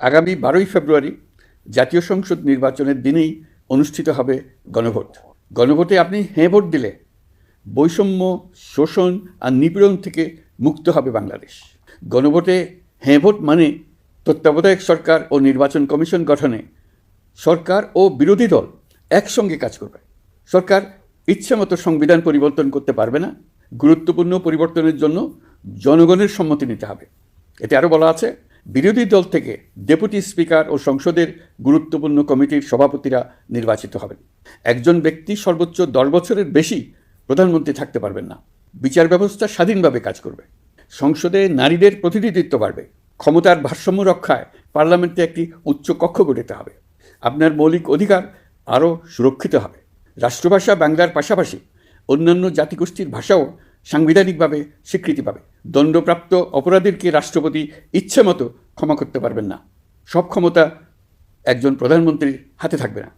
আগামী 12ই ফেব্রুয়ারি জাতীয় সংসদ নির্বাচনের দিনেই অনুষ্ঠিত হবে গণভোট। গণভোটে আপনি হ্যাঁ ভোট দিলে বৈষম্য, শোষণ আর নিপীড়ন থেকে মুক্ত হবে বাংলাদেশ। গণভোটে হ্যাঁ ভোট মানে তত্ত্বাবধায়ক সরকার ও নির্বাচন কমিশন গঠনে সরকার ও বিরোধী দল একসঙ্গে কাজ করবে। সরকার ইচ্ছামতো সংবিধান পরিবর্তন করতে পারবে না। গুরুত্বপূর্ণ পরিবর্তনের জন্য জনগণের সম্মতি নিতে হবে। এতে আরও বলা আছে, বিরোধী দল থেকে ডেপুটি স্পিকার ও সংসদের গুরুত্বপূর্ণ কমিটির সভাপতিরা নির্বাচিত হবেন। একজন ব্যক্তি সর্বোচ্চ 10 বছরের বেশি প্রধানমন্ত্রী থাকতে পারবেন না। বিচার ব্যবস্থা স্বাধীনভাবে কাজ করবে। সংসদে নারীদের প্রতিনিধিত্ব বাড়বে। ক্ষমতার ভারসাম্য রক্ষায় পার্লামেন্টে একটি উচ্চ কক্ষ গঠিত হবে। আপনার মৌলিক অধিকার আরও সুরক্ষিত হবে। রাষ্ট্রভাষা বাংলার পাশাপাশি অন্যান্য জাতিগোষ্ঠীর ভাষাও সাংবিধানিকভাবে স্বীকৃতি পাবে। দণ্ডপ্রাপ্ত অপরাধীকে রাষ্ট্রপতি ইচ্ছেমতো ক্ষমা করতে পারবেন না। সব ক্ষমতা একজন প্রধানমন্ত্রীর হাতে থাকবে না।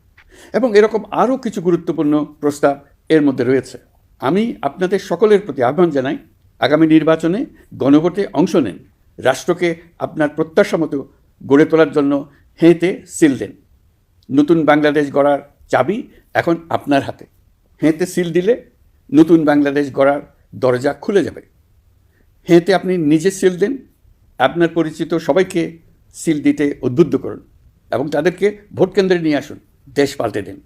এবং এরকম আরও কিছু গুরুত্বপূর্ণ প্রস্তাব এর মধ্যে রয়েছে। আমি আপনাদের সকলের প্রতি আহ্বান জানাই, আগামী নির্বাচনে গণভোটে অংশ নেন। রাষ্ট্রকে আপনার প্রত্যাশা মতো গড়ে তোলার জন্য হেঁতে সিল দেন। নতুন বাংলাদেশ গড়ার চাবি এখন আপনার হাতে। হেঁতে সিল দিলে নতুন বাংলাদেশ গড়ার দরজা খুলে যাবে। হেঁতে আপনি নিজে সিল দেন, আপনার পরিচিত সবাইকে সিল দিতে উদ্বুদ্ধ করুন এবং তাদেরকে ভোট কেন্দ্রে নিয়ে আসুন। দেশ পাল্টে দিন।